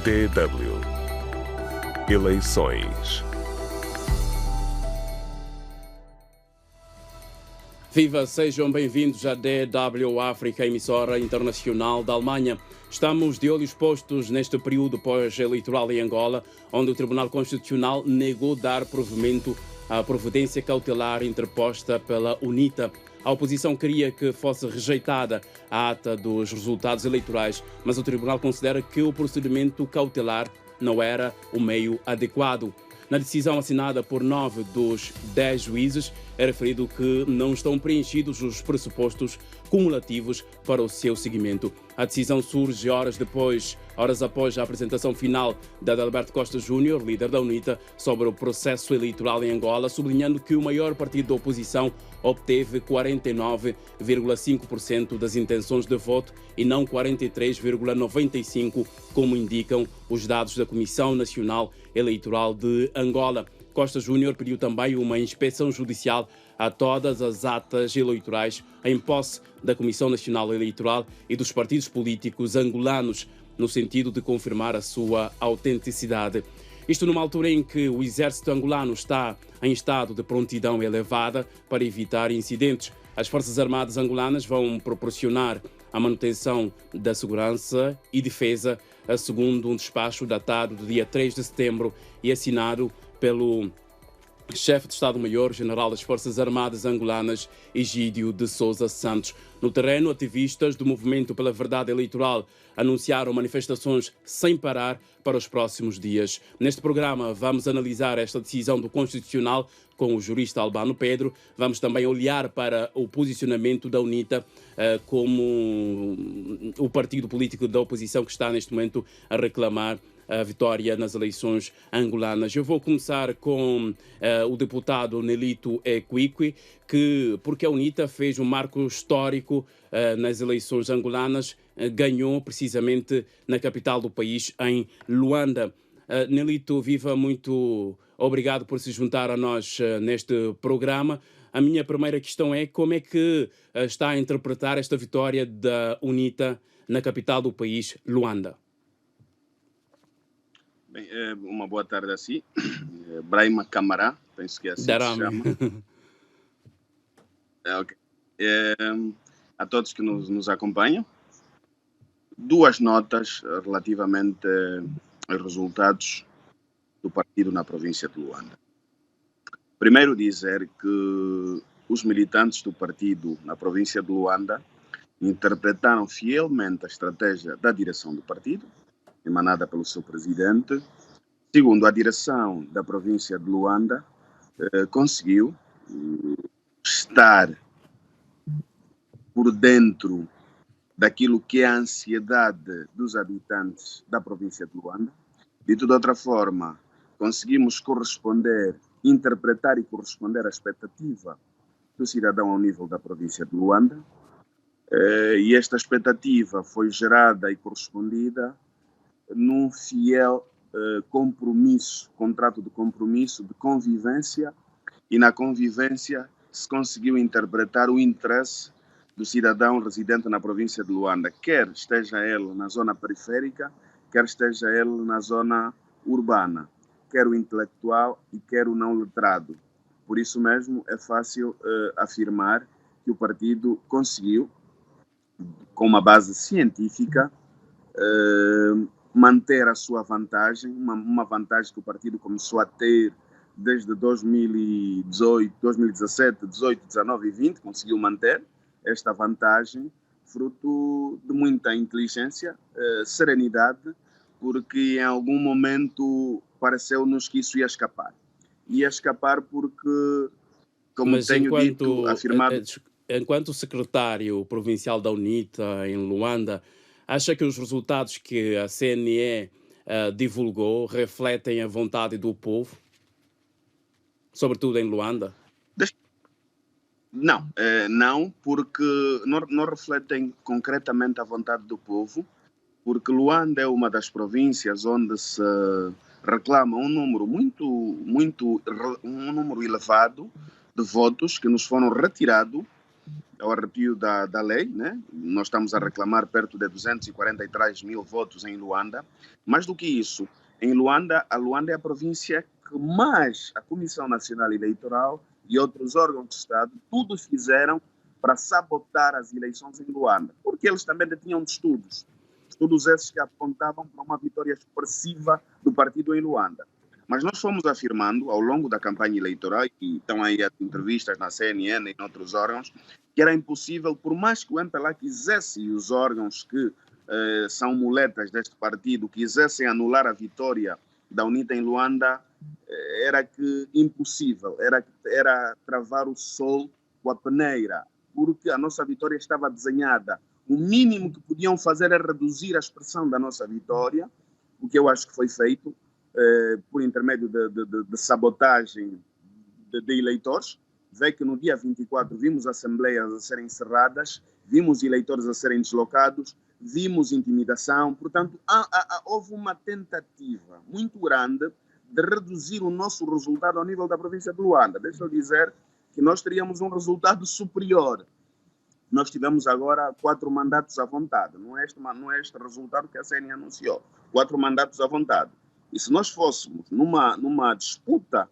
DW Eleições. Viva, sejam bem-vindos à DW África, emissora internacional da Alemanha. Estamos de olhos postos neste período pós-eleitoral em Angola, onde o Tribunal Constitucional negou dar provimento à providência cautelar interposta pela UNITA. A oposição queria que fosse rejeitada a ata dos resultados eleitorais, mas o Tribunal considera que o procedimento cautelar não era o meio adequado. Na decisão assinada por 9 dos 10 juízes, é referido que não estão preenchidos os pressupostos cumulativos para o seu seguimento. A decisão surge horas após a apresentação final de Adalberto Costa Júnior, líder da UNITA, sobre o processo eleitoral em Angola, sublinhando que o maior partido da oposição obteve 49,5% das intenções de voto e não 43,95%, como indicam os dados da Comissão Nacional Eleitoral de Angola. Costa Júnior pediu também uma inspeção judicial a todas as atas eleitorais em posse da Comissão Nacional Eleitoral e dos partidos políticos angolanos, no sentido de confirmar a sua autenticidade. Isto numa altura em que o exército angolano está em estado de prontidão elevada para evitar incidentes. As Forças Armadas angolanas vão proporcionar a manutenção da segurança e defesa, segundo um despacho datado do dia 3 de setembro e assinado pelo chefe de Estado-Maior, general das Forças Armadas angolanas, Egídio de Sousa Santos. No terreno, ativistas do Movimento pela Verdade Eleitoral anunciaram manifestações sem parar para os próximos dias. Neste programa, vamos analisar esta decisão do Constitucional com o jurista Albano Pedro. Vamos também olhar para o posicionamento da UNITA como o partido político da oposição que está neste momento a reclamar a vitória nas eleições angolanas. Eu vou começar com o deputado Nelito Equiqui, porque a UNITA fez um marco histórico nas eleições angolanas, ganhou precisamente na capital do país, em Luanda. Nelito, viva, muito obrigado por se juntar a nós neste programa. A minha primeira questão é como é que está a interpretar esta vitória da UNITA na capital do país, Luanda? Bem, uma boa tarde a si. Brahima Camará, penso que é assim que se chama. Okay. A todos que nos acompanham. Duas notas relativamente aos resultados do partido na província de Luanda. Primeiro dizer que os militantes do partido na província de Luanda interpretaram fielmente a estratégia da direção do partido, emanada pelo seu presidente. Segundo, a direção da província de Luanda conseguiu estar por dentro daquilo que é a ansiedade dos habitantes da província de Luanda. Dito de outra forma, conseguimos interpretar e corresponder à expectativa do cidadão ao nível da província de Luanda. E esta expectativa foi gerada e correspondida num fiel contrato de compromisso, de convivência, e na convivência se conseguiu interpretar o interesse do cidadão residente na província de Luanda, quer esteja ele na zona periférica, quer esteja ele na zona urbana, quer o intelectual e quer o não letrado. Por isso mesmo é fácil afirmar que o partido conseguiu, com uma base científica, manter a sua vantagem, uma vantagem que o partido começou a ter desde 2018, 2017, 18, 19 e 20, conseguiu manter esta vantagem, fruto de muita inteligência, serenidade, porque em algum momento pareceu-nos que isso ia escapar. Ia escapar porque, como afirmado... Enquanto secretário provincial da UNITA em Luanda, acha que os resultados que a CNE divulgou refletem a vontade do povo, sobretudo em Luanda? Não, porque não refletem concretamente a vontade do povo, porque Luanda é uma das províncias onde se reclama um número um número elevado de votos que nos foram retirados ao arrepio da lei, né? Nós estamos a reclamar perto de 243 mil votos em Luanda. Mais do que isso, em Luanda, a Luanda é a província que mais a Comissão Nacional Eleitoral e outros órgãos de Estado tudo fizeram para sabotar as eleições em Luanda, porque eles também detinham estudos esses que apontavam para uma vitória expressiva do partido em Luanda. Mas nós fomos afirmando ao longo da campanha eleitoral, e estão aí as entrevistas na CNN e em outros órgãos, que era impossível, por mais que o MPLA quisesse e os órgãos que são muletas deste partido quisessem anular a vitória da UNITA em Luanda, era que impossível, era travar o sol com a peneira, porque a nossa vitória estava desenhada. O mínimo que podiam fazer é reduzir a expressão da nossa vitória, o que eu acho que foi feito por intermédio de sabotagem de eleitores. Vê que no dia 24 vimos assembleias a serem encerradas, vimos eleitores a serem deslocados, vimos intimidação. Portanto, houve uma tentativa muito grande de reduzir o nosso resultado ao nível da província de Luanda. Deixa eu dizer que nós teríamos um resultado superior. Nós tivemos agora 4 mandatos à vontade. Não é este resultado que a CN anunciou. 4 mandatos à vontade. E se nós fôssemos numa disputa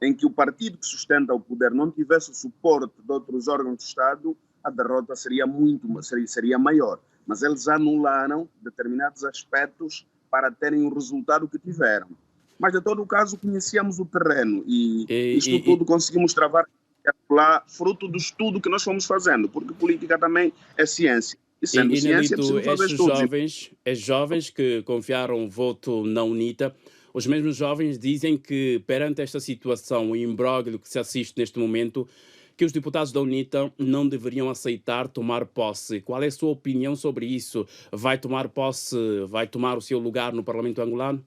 em que o partido que sustenta o poder não tivesse o suporte de outros órgãos do Estado, a derrota seria maior. Mas eles anularam determinados aspectos para terem o resultado que tiveram. Mas, de todo o caso, conhecíamos o terreno e isto tudo conseguimos travar lá, fruto do estudo que nós fomos fazendo, porque política também é ciência. E sendo ciência, é preciso fazer estudos. Estes jovens que confiaram o voto na UNITA, os mesmos jovens dizem que, perante esta situação, o imbróglio que se assiste neste momento, que os deputados da UNITA não deveriam aceitar tomar posse. Qual é a sua opinião sobre isso? Vai tomar posse, vai tomar o seu lugar no Parlamento angolano?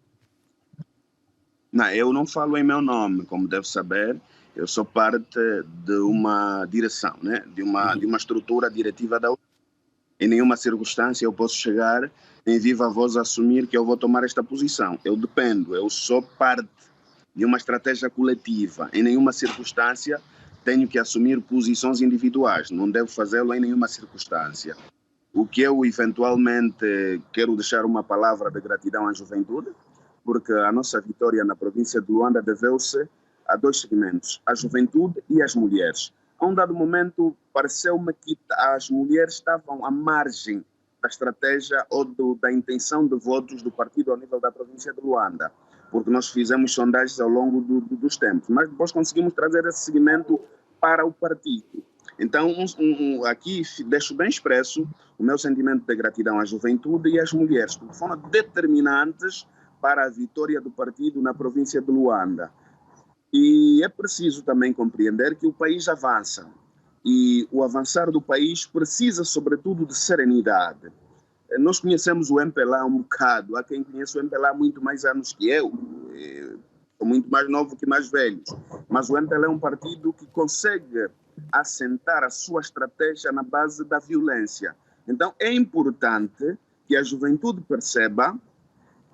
Não, eu não falo em meu nome, como deve saber. Eu sou parte de uma direção, né? de uma estrutura diretiva da UNITA. Em nenhuma circunstância eu posso chegar em viva voz a assumir que eu vou tomar esta posição. Eu sou parte de uma estratégia coletiva. Em nenhuma circunstância tenho que assumir posições individuais. Não devo fazê-lo em nenhuma circunstância. O que eu eventualmente quero deixar uma palavra de gratidão à juventude, porque a nossa vitória na província de Luanda deveu-se a 2 segmentos, a juventude e as mulheres. A um dado momento, pareceu-me que as mulheres estavam à margem da estratégia ou da intenção de votos do partido ao nível da província de Luanda, porque nós fizemos sondagens ao longo dos tempos, mas depois conseguimos trazer esse segmento para o partido. Então, aqui deixo bem expresso o meu sentimento de gratidão à juventude e às mulheres, porque foram determinantes para a vitória do partido na província de Luanda. E é preciso também compreender que o país avança. E o avançar do país precisa, sobretudo, de serenidade. Nós conhecemos o MPLA um bocado. Há quem conhece o MPLA há muito mais anos que eu. Sou muito mais novo que mais velhos. Mas o MPLA é um partido que consegue assentar a sua estratégia na base da violência. Então, é importante que a juventude perceba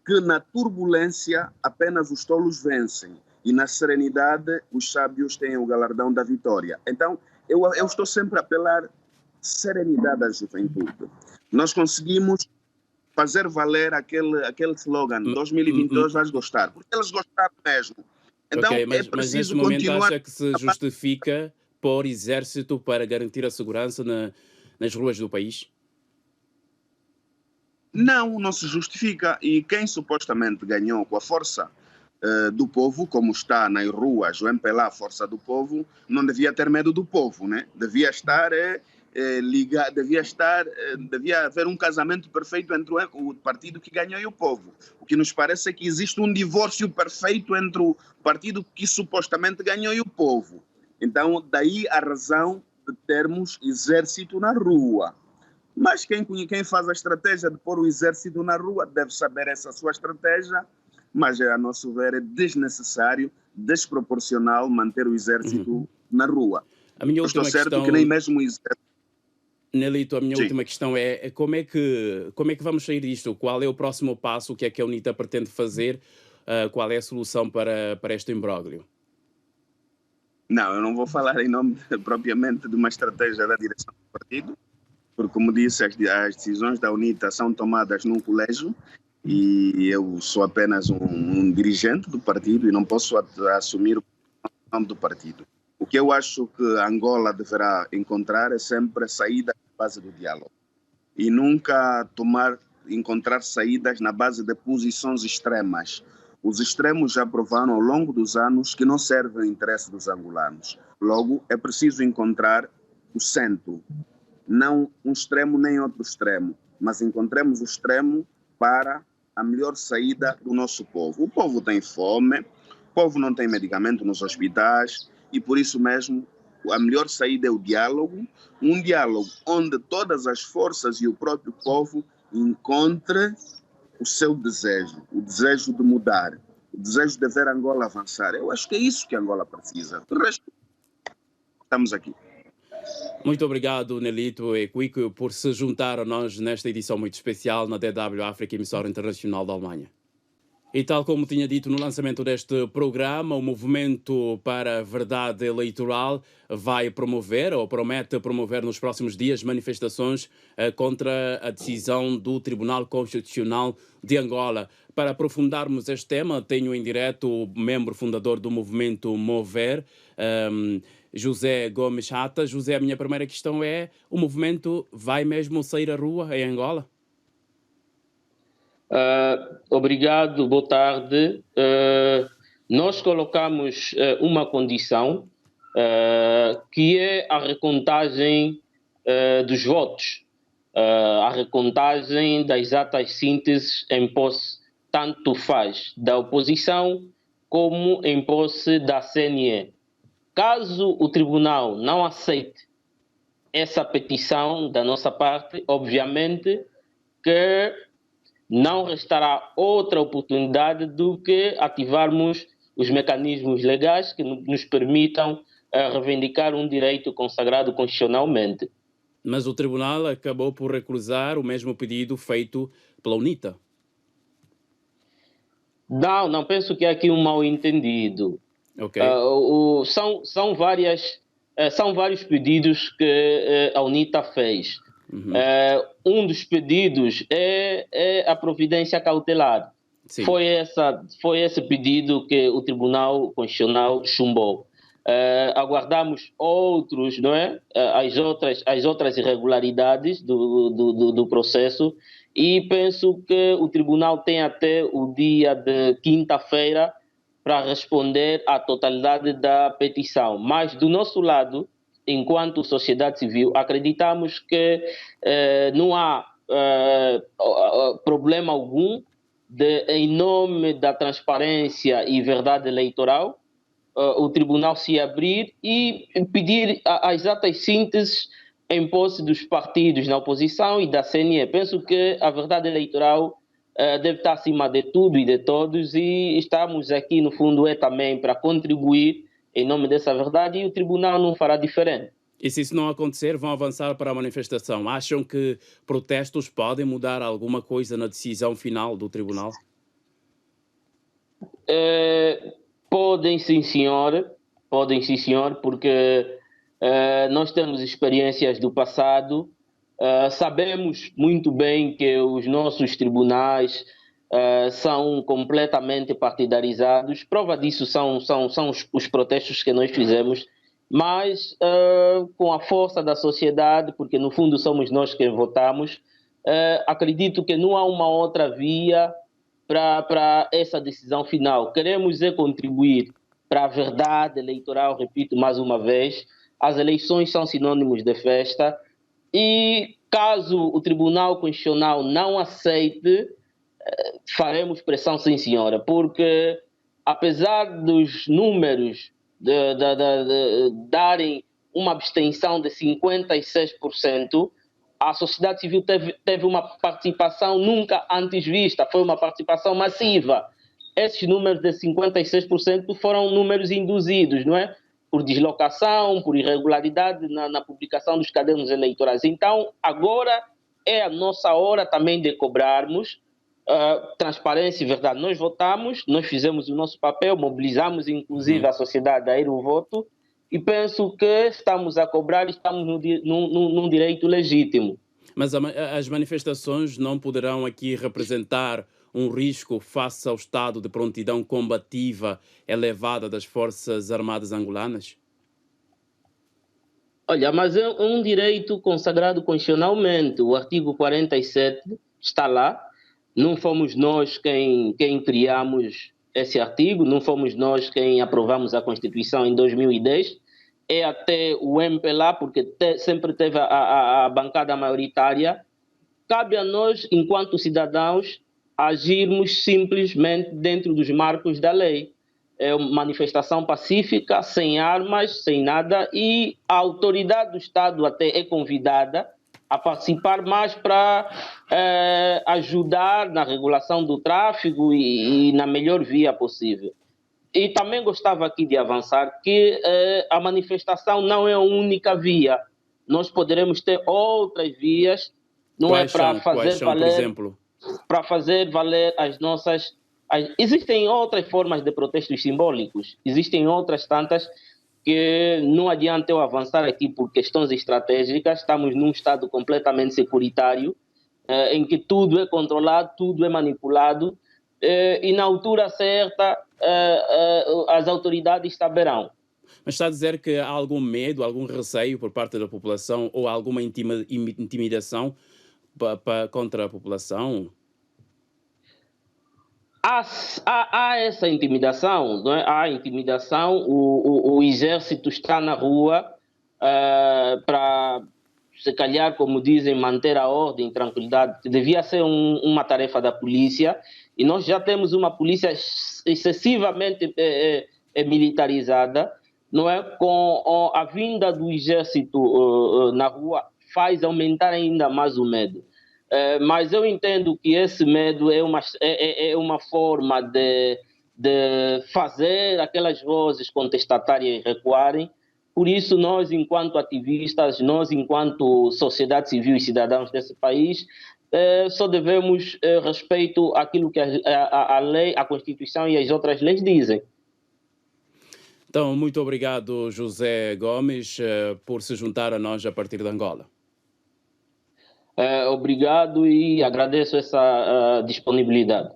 que na turbulência apenas os tolos vencem. E na serenidade, os sábios têm o galardão da vitória. Então, eu estou sempre a apelar serenidade à juventude. Nós conseguimos fazer valer aquele slogan, 2022 vais gostar, porque eles gostaram mesmo. Então, mas neste momento acha que se justifica pôr exército para garantir a segurança nas ruas do país? Não se justifica. E quem supostamente ganhou com a força do povo, como está nas ruas, o MPLA, a força do povo, não devia ter medo do povo, né? Devia estar ligado, devia haver um casamento perfeito entre o partido que ganhou e o povo. O que nos parece é que existe um divórcio perfeito entre o partido que supostamente ganhou e o povo. Então, daí a razão de termos exército na rua. Mas quem faz a estratégia de pôr o exército na rua deve saber essa sua estratégia, mas a nosso ver é desnecessário, desproporcional manter o exército na rua. Estou certo que nem mesmo o exército... Nelito, a minha última questão é como é que vamos sair disto? Qual é o próximo passo? O que é que a UNITA pretende fazer? Qual é a solução para este imbróglio? Não, eu não vou falar em nome propriamente de uma estratégia da direção do partido, porque, como disse, as decisões da UNITA são tomadas num colégio e eu sou apenas um dirigente do partido e não posso assumir o nome do partido. O que eu acho que Angola deverá encontrar é sempre saída na base do diálogo e nunca encontrar saídas na base de posições extremas. Os extremos já provaram ao longo dos anos que não servem ao interesse dos angolanos. Logo, é preciso encontrar o centro, não um extremo nem outro extremo, mas encontremos o extremo para a melhor saída do nosso povo. O povo tem fome, o povo não tem medicamento nos hospitais e por isso mesmo a melhor saída é o diálogo, um diálogo onde todas as forças e o próprio povo encontrem o seu desejo, o desejo de mudar, o desejo de ver Angola avançar. Eu acho que é isso que Angola precisa. Do resto, estamos aqui. Muito obrigado, Nelito e Quico, por se juntar a nós nesta edição muito especial na DW África, emissora internacional da Alemanha. E tal como tinha dito no lançamento deste programa, o Movimento para a Verdade Eleitoral vai promover, ou promete promover nos próximos dias, manifestações contra a decisão do Tribunal Constitucional de Angola. Para aprofundarmos este tema, tenho em direto o membro fundador do movimento Mover, José Gomes Chata. José, a minha primeira questão é: o movimento vai mesmo sair à rua em Angola? Obrigado, boa tarde. Nós colocamos uma condição que é a recontagem dos votos, a recontagem das atas sínteses em posse, tanto faz da oposição como em posse da CNE. Caso o tribunal não aceite essa petição da nossa parte, obviamente que não restará outra oportunidade do que ativarmos os mecanismos legais que nos permitam reivindicar um direito consagrado constitucionalmente. Mas o tribunal acabou por recusar o mesmo pedido feito pela UNITA. Não penso que há aqui um mal-entendido. Okay. São vários pedidos que a UNITA fez. Uhum. Um dos pedidos é a providência cautelar. Sim. Foi esse pedido que o Tribunal Constitucional chumbou. Aguardamos outros, não é? As outras irregularidades do processo e penso que o Tribunal tem até o dia de quinta-feira para responder à totalidade da petição. Mas do nosso lado, enquanto sociedade civil, acreditamos que não há problema algum em nome da transparência e verdade eleitoral, o tribunal se abrir e pedir as atas sínteses em posse dos partidos na oposição e da CNE. Penso que a verdade eleitoral deve estar acima de tudo e de todos e estamos aqui, no fundo, também para contribuir em nome dessa verdade e o tribunal não fará diferente. E se isso não acontecer, vão avançar para a manifestação. Acham que protestos podem mudar alguma coisa na decisão final do tribunal? Podem sim, senhor, porque nós temos experiências do passado, sabemos muito bem que os nossos tribunais são completamente partidarizados. Prova disso são os protestos que nós fizemos, mas com a força da sociedade, porque no fundo somos nós que votamos, acredito que não há uma outra via para essa decisão final. Queremos contribuir para a verdade eleitoral, repito mais uma vez, as eleições são sinônimos de festa e caso o Tribunal Constitucional não aceite, faremos pressão sim senhora, porque apesar dos números de darem uma abstenção de 56%, a sociedade civil teve uma participação nunca antes vista, foi uma participação massiva. Esses números de 56% foram números induzidos, não é? Por deslocação, por irregularidade na publicação dos cadernos eleitorais. Então, agora é a nossa hora também de cobrarmos transparência e verdade. Nós votamos, nós fizemos o nosso papel, mobilizamos inclusive a sociedade a ir ao voto e penso que estamos a cobrar e estamos num direito legítimo. Mas as manifestações não poderão aqui representar um risco face ao estado de prontidão combativa elevada das Forças Armadas angolanas? Olha, mas é um direito consagrado constitucionalmente. O artigo 47 está lá. Não fomos nós quem criamos esse artigo, não fomos nós quem aprovamos a Constituição em 2010. É até o MPLA, porque sempre teve a bancada maioritária. Cabe a nós, enquanto cidadãos, agirmos simplesmente dentro dos marcos da lei. É uma manifestação pacífica, sem armas, sem nada, e a autoridade do Estado até é convidada a participar mais para ajudar na regulação do tráfego e na melhor via possível. E também gostava aqui de avançar que a manifestação não é a única via. Nós poderemos ter outras vias, não Quais é para são? Quais fazer são, por valer, exemplo? para fazer valer as nossas. Existem outras formas de protestos simbólicos, existem outras tantas que não adianta eu avançar aqui por questões estratégicas. Estamos num estado completamente securitário, em que tudo é controlado, tudo é manipulado, e na altura certa as autoridades saberão. Mas está a dizer que há algum medo, algum receio por parte da população ou alguma intimidação contra a população? Há essa intimidação, não é? Há intimidação, o exército está na rua para, se calhar, como dizem, manter a ordem, tranquilidade. Devia ser uma tarefa da polícia, e nós já temos uma polícia excessivamente militarizada, não é? Com a vinda do exército na rua, faz aumentar ainda mais o medo. Mas eu entendo que esse medo é uma forma de fazer aquelas vozes contestatárias recuarem. Por isso, nós, enquanto ativistas, nós, enquanto sociedade civil e cidadãos desse país, só devemos respeito àquilo que a lei, a Constituição e as outras leis dizem. Então, muito obrigado, José Gomes, por se juntar a nós a partir de Angola. Obrigado e agradeço essa disponibilidade.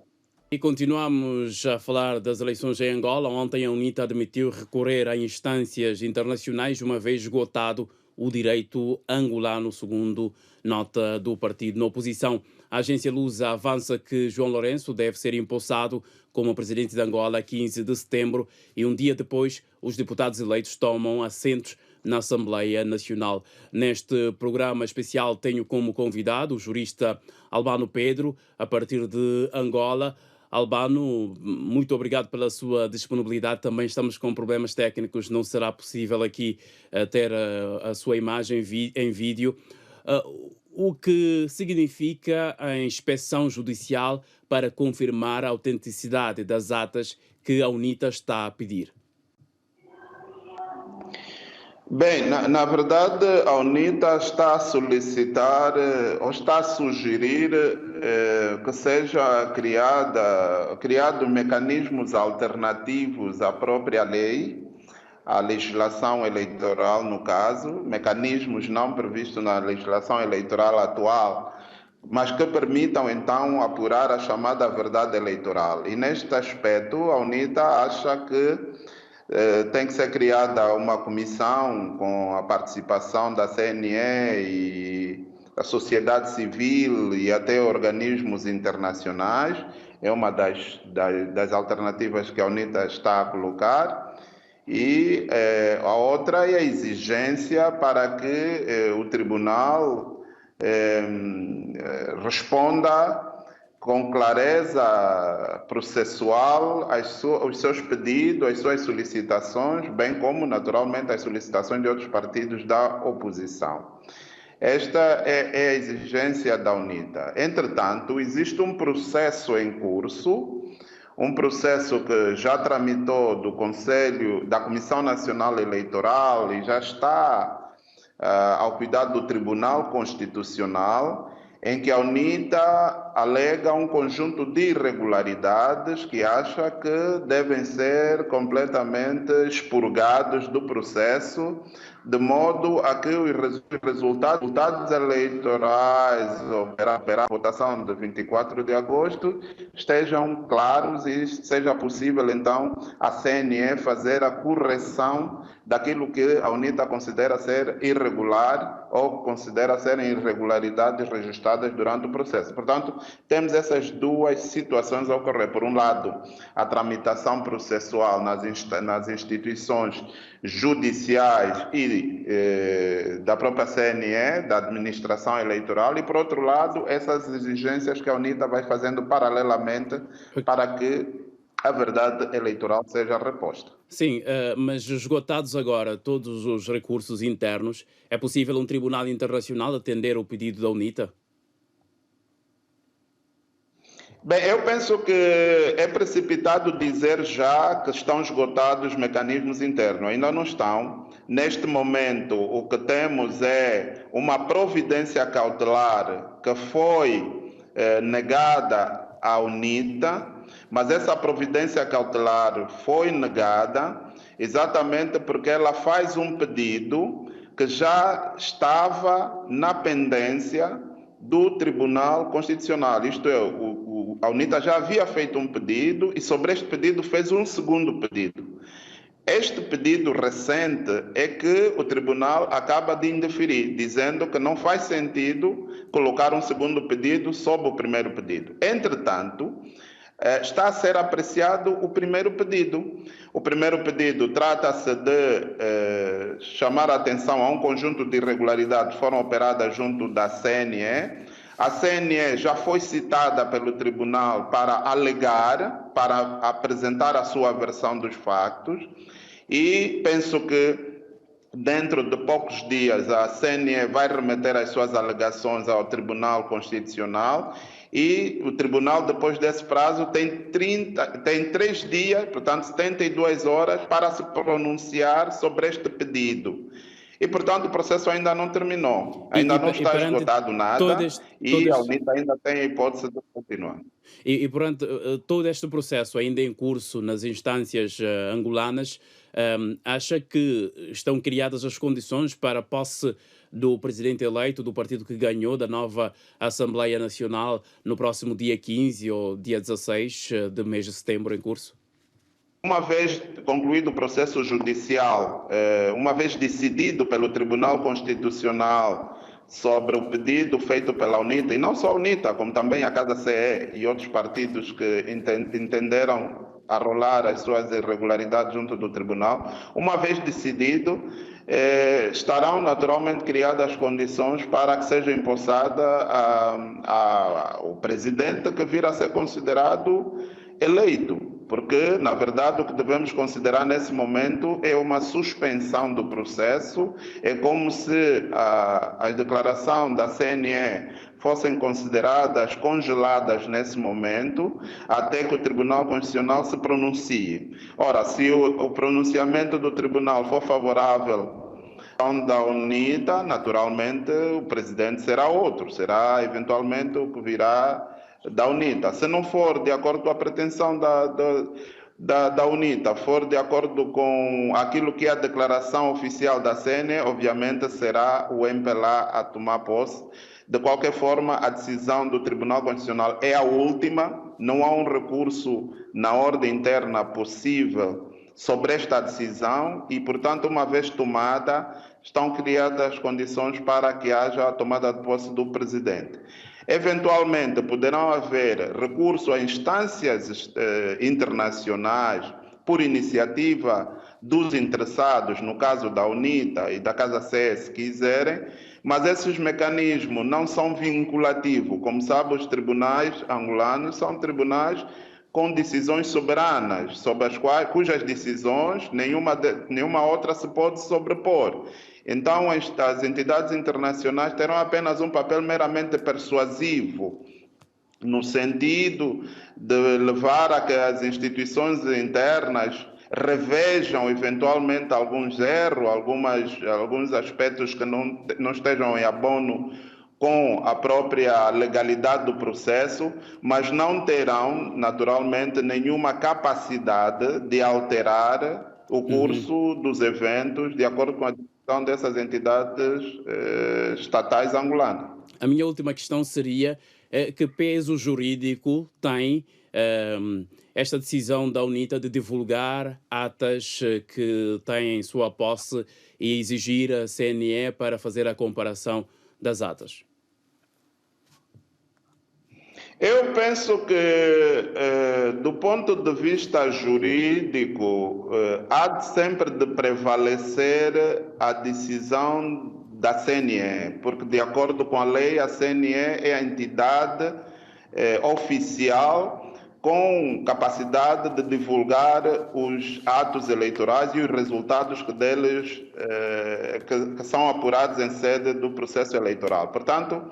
E continuamos a falar das eleições em Angola. Ontem a UNITA admitiu recorrer a instâncias internacionais, uma vez esgotado o direito angolano, segundo nota do partido na oposição. A agência Lusa avança que João Lourenço deve ser empossado como presidente de Angola a 15 de setembro e um dia depois os deputados eleitos tomam assentos na Assembleia Nacional. Neste programa especial tenho como convidado o jurista Albano Pedro, a partir de Angola. Albano, muito obrigado pela sua disponibilidade. Também estamos com problemas técnicos, não será possível aqui ter a sua imagem em vídeo. O que significa a inspeção judicial para confirmar a autenticidade das atas que a UNITA está a pedir? Bem, na verdade, a UNITA está a solicitar ou está a sugerir que seja criado mecanismos alternativos à própria lei, à legislação eleitoral, no caso, mecanismos não previstos na legislação eleitoral atual, mas que permitam, então, apurar a chamada verdade eleitoral. E, neste aspecto, a UNITA acha que tem que ser criada uma comissão com a participação da CNE e da sociedade civil e até organismos internacionais. É uma das alternativas que a UNITA está a colocar. E a outra é a exigência para que o tribunal responda com clareza processual aos seus pedidos, às suas solicitações, bem como, naturalmente, as solicitações de outros partidos da oposição. Esta é a exigência da UNITA. Entretanto, existe um processo em curso, um processo que já tramitou do Conselho, da Comissão Nacional Eleitoral e já está ao cuidado do Tribunal Constitucional, em que a UNITA alega um conjunto de irregularidades que acha que devem ser completamente expurgados do processo, de modo a que os resultados eleitorais para a votação de 24 de agosto estejam claros e seja possível, então, a CNE fazer a correção daquilo que a UNITA considera ser irregular ou considera serem irregularidades registradas durante o processo. Portanto, temos essas duas situações a ocorrer. Por um lado, a tramitação processual nas instituições judiciais e da própria CNE, da administração eleitoral, e, por outro lado, essas exigências que a UNITA vai fazendo paralelamente para que a verdade eleitoral seja reposta. Sim, mas esgotados agora todos os recursos internos, é possível um tribunal internacional atender o pedido da UNITA? Bem, eu penso que é precipitado dizer já que estão esgotados os mecanismos internos. Ainda não estão. Neste momento, o que temos é uma providência cautelar que foi negada à UNITA, mas essa providência cautelar foi negada exatamente porque ela faz um pedido que já estava na pendência do Tribunal Constitucional. Isto é, a UNITA já havia feito um pedido e sobre este pedido fez um segundo pedido. Este pedido recente é que o Tribunal acaba de indeferir, dizendo que não faz sentido colocar um segundo pedido sobre o primeiro pedido. Entretanto, está a ser apreciado o primeiro pedido. O primeiro pedido trata-se de chamar a atenção a um conjunto de irregularidades que foram operadas junto da CNE. A CNE já foi citada pelo tribunal para alegar, para apresentar a sua versão dos factos, e penso que dentro de poucos dias a CNE vai remeter as suas alegações ao Tribunal Constitucional e o Tribunal, depois desse prazo, tem 3 dias, portanto 72 horas, para se pronunciar sobre este pedido. E, portanto, o processo ainda não terminou. Ainda não está esgotado nada e a UNITA ainda tem a hipótese de continuar. E perante todo este processo ainda em curso nas instâncias angolanas, acha que estão criadas as condições para a posse do presidente eleito, do partido que ganhou, da nova Assembleia Nacional, no próximo dia 15 ou dia 16 de mês de setembro em curso? Uma vez concluído o processo judicial, uma vez decidido pelo Tribunal Constitucional sobre o pedido feito pela UNITA, e não só a UNITA, como também a Casa CE e outros partidos que entenderam arrolar as suas irregularidades junto do Tribunal, uma vez decidido, estarão naturalmente criadas as condições para que seja empossada o presidente que vir a ser considerado eleito. Porque, na verdade, o que devemos considerar nesse momento é uma suspensão do processo. É como se a declaração da CNE fossem consideradas congeladas nesse momento, até que o Tribunal Constitucional se pronuncie. Ora, se o pronunciamento do Tribunal for favorável da UNITA, naturalmente o presidente será outro, será eventualmente o que virá da UNITA. Se não for de acordo com a pretensão da UNITA, for de acordo com aquilo que é a declaração oficial da CNE, obviamente será o MPLA a tomar posse. De qualquer forma, a decisão do Tribunal Constitucional é a última, não há um recurso na ordem interna possível sobre esta decisão e, portanto, uma vez tomada, estão criadas as condições para que haja a tomada de posse do presidente. Eventualmente, poderão haver recurso a instâncias internacionais por iniciativa dos interessados, no caso da UNITA e da Casa CE, se quiserem, mas esses mecanismos não são vinculativos. Como sabe, os tribunais angolanos são tribunais com decisões soberanas, sobre cujas decisões nenhuma outra se pode sobrepor. Então, as entidades internacionais terão apenas um papel meramente persuasivo, no sentido de levar a que as instituições internas revejam eventualmente alguns erros, alguns aspectos que não estejam em abono com a própria legalidade do processo, mas não terão, naturalmente, nenhuma capacidade de alterar o curso dos eventos de acordo com a decisão dessas entidades estatais angolanas. A minha última questão seria que peso jurídico tem esta decisão da UNITA de divulgar atas que têm em sua posse e exigir a CNE para fazer a comparação das atas? Eu penso que, do ponto de vista jurídico, há sempre de prevalecer a decisão da CNE, porque, de acordo com a lei, a CNE é a entidade oficial com capacidade de divulgar os atos eleitorais e os resultados que deles que são apurados em sede do processo eleitoral. Portanto,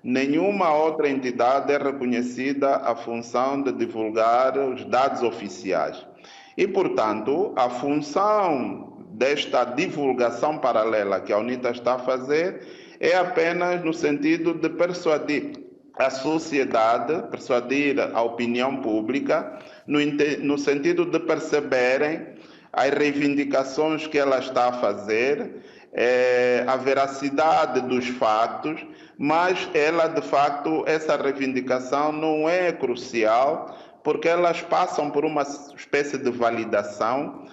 nenhuma outra entidade é reconhecida a função de divulgar os dados oficiais. E, portanto, a função desta divulgação paralela que a UNITA está a fazer é apenas no sentido de persuadir a sociedade, persuadir a opinião pública, no sentido de perceberem as reivindicações que ela está a fazer, a veracidade dos fatos, mas ela, de facto, essa reivindicação não é crucial, porque elas passam por uma espécie de validação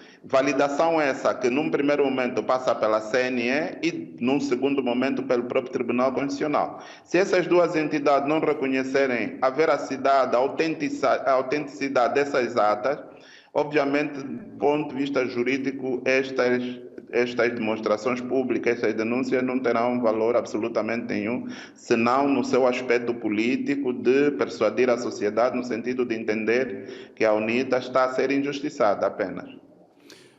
essa que num primeiro momento passa pela CNE e num segundo momento pelo próprio Tribunal Constitucional. Se essas duas entidades não reconhecerem a veracidade, a autenticidade dessas atas, obviamente, do ponto de vista jurídico, estas demonstrações públicas, essas denúncias não terão valor absolutamente nenhum, senão no seu aspecto político de persuadir a sociedade no sentido de entender que a UNITA está a ser injustiçada apenas.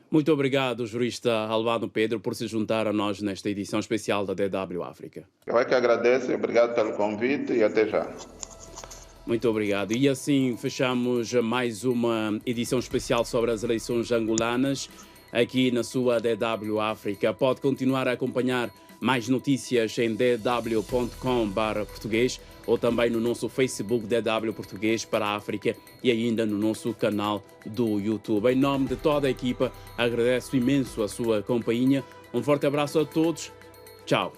Muito obrigado, jurista Albano Pedro, por se juntar a nós nesta edição especial da DW África. Eu é que agradeço, obrigado pelo convite e até já. Muito obrigado. E assim fechamos mais uma edição especial sobre as eleições angolanas aqui na sua DW África. Pode continuar a acompanhar mais notícias em dw.com/português ou também no nosso Facebook DW Português para a África e ainda no nosso canal do YouTube. Em nome de toda a equipa, agradeço imenso a sua companhia. Um forte abraço a todos. Tchau.